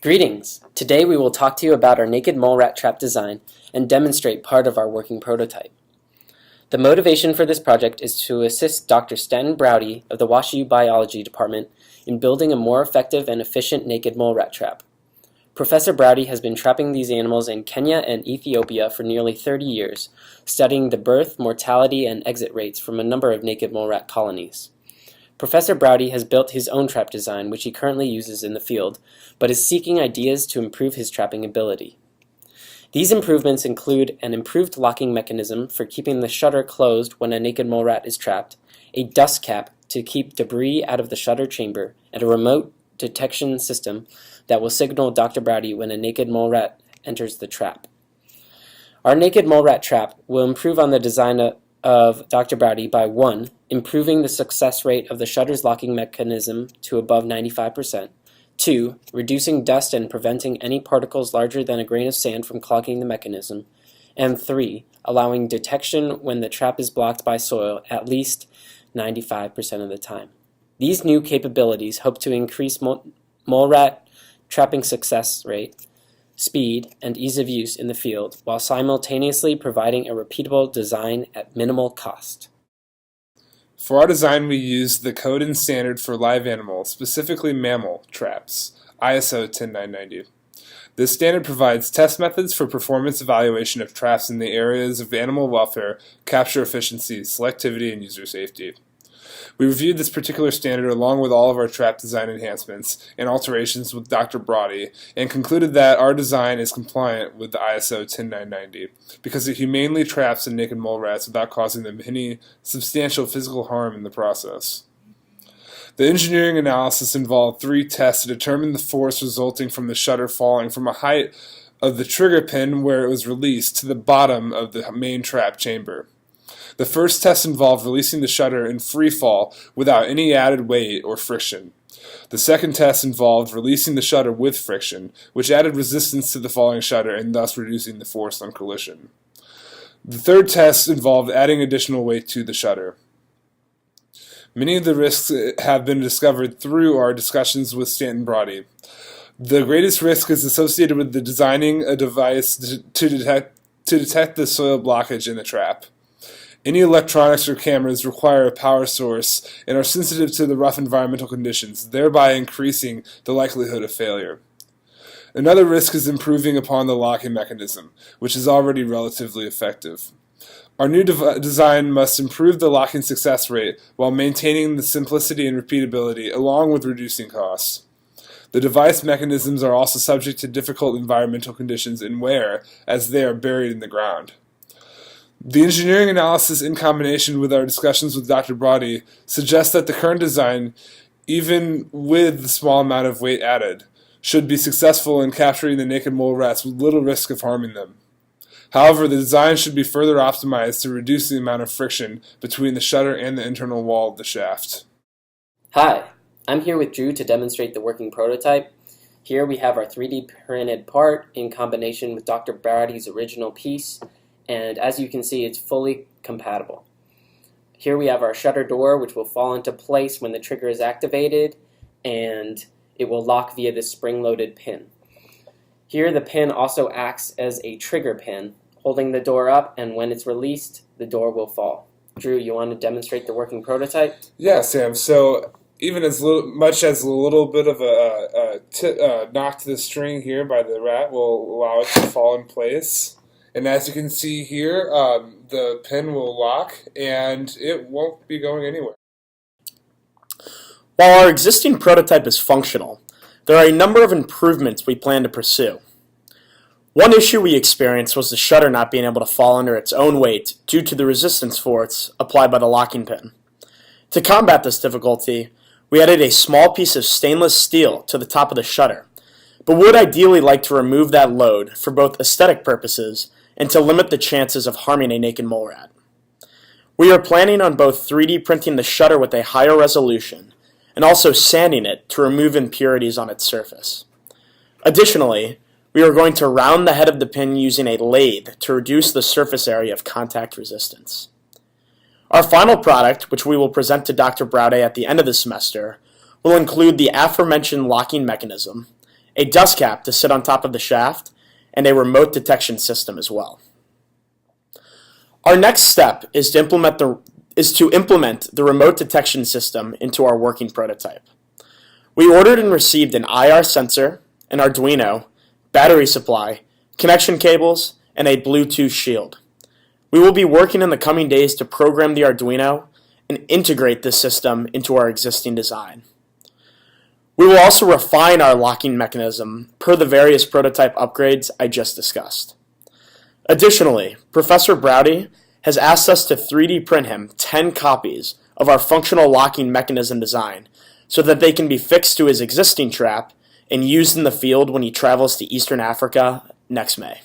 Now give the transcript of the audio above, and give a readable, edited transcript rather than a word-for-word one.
Greetings! Today we will talk to you about our naked mole rat trap design and demonstrate part of our working prototype. The motivation for this project is to assist Dr. Stanton Browdy of the WashU Biology Department in building a more effective and efficient naked mole rat trap. Professor Browdy has been trapping these animals in Kenya and Ethiopia for nearly 30 years, studying the birth, mortality, and exit rates from a number of naked mole rat colonies. Professor Browdy has built his own trap design, which he currently uses in the field, but is seeking ideas to improve his trapping ability. These improvements include an improved locking mechanism for keeping the shutter closed when a naked mole rat is trapped, a dust cap to keep debris out of the shutter chamber, and a remote detection system that will signal Dr. Browdy when a naked mole rat enters the trap. Our naked mole rat trap will improve on the design of Dr. Browdy by 1. Improving the success rate of the shutter's locking mechanism to above 95%, 2. Reducing dust and preventing any particles larger than a grain of sand from clogging the mechanism, and 3. Allowing detection when the trap is blocked by soil at least 95% of the time. These new capabilities hope to increase mole rat trapping success rate, speed, and ease of use in the field, while simultaneously providing a repeatable design at minimal cost. For our design, we used the code and standard for live animals, specifically mammal, traps, ISO 10990. This standard provides test methods for performance evaluation of traps in the areas of animal welfare, capture efficiency, selectivity, and user safety. We reviewed this particular standard along with all of our trap design enhancements and alterations with Dr. Browdy and concluded that our design is compliant with the ISO 10990 because it humanely traps the naked mole rats without causing them any substantial physical harm in the process. The engineering analysis involved 3 tests to determine the force resulting from the shutter falling from a height of the trigger pin where it was released to the bottom of the main trap chamber. The first test involved releasing the shutter in free fall without any added weight or friction. The second test involved releasing the shutter with friction, which added resistance to the falling shutter and thus reducing the force on collision. The third test involved adding additional weight to the shutter. Many of the risks have been discovered through our discussions with Stanton Browdy. The greatest risk is associated with the designing a device to detect the soil blockage in the trap. Any electronics or cameras require a power source and are sensitive to the rough environmental conditions, thereby increasing the likelihood of failure. Another risk is improving upon the locking mechanism, which is already relatively effective. Our new design must improve the locking success rate while maintaining the simplicity and repeatability along with reducing costs. The device mechanisms are also subject to difficult environmental conditions and wear as they are buried in the ground. The engineering analysis in combination with our discussions with Dr. Browdy suggests that the current design, even with the small amount of weight added, should be successful in capturing the naked mole rats with little risk of harming them. However, the design should be further optimized to reduce the amount of friction between the shutter and the internal wall of the shaft. Hi, I'm here with Drew to demonstrate the working prototype. Here we have our 3D printed part in combination with Dr. Browdy's original piece. And as you can see, it's fully compatible. Here we have our shutter door, which will fall into place when the trigger is activated, and it will lock via this spring-loaded pin. Here the pin also acts as a trigger pin, holding the door up, and when it's released, the door will fall. Drew, you want to demonstrate the working prototype? Yeah, Sam. So even as much as a little bit of a knock to the string here by the rat will allow it to fall in place. And as you can see here, the pin will lock and it won't be going anywhere. While our existing prototype is functional, there are a number of improvements we plan to pursue. One issue we experienced was the shutter not being able to fall under its own weight due to the resistance force applied by the locking pin. To combat this difficulty, we added a small piece of stainless steel to the top of the shutter, but would ideally like to remove that load for both aesthetic purposes and to limit the chances of harming a naked mole rat. We are planning on both 3D printing the shutter with a higher resolution and also sanding it to remove impurities on its surface. Additionally, we are going to round the head of the pin using a lathe to reduce the surface area of contact resistance. Our final product, which we will present to Dr. Browdy at the end of the semester, will include the aforementioned locking mechanism, a dust cap to sit on top of the shaft, and a remote detection system as well. Our next step is to implement the remote detection system into our working prototype. We ordered and received an IR sensor, an Arduino, battery supply, connection cables, and a Bluetooth shield. We will be working in the coming days to program the Arduino and integrate this system into our existing design. We will also refine our locking mechanism per the various prototype upgrades I just discussed. Additionally, Professor Braude has asked us to 3D print him 10 copies of our functional locking mechanism design so that they can be fixed to his existing trap and used in the field when he travels to Eastern Africa next May.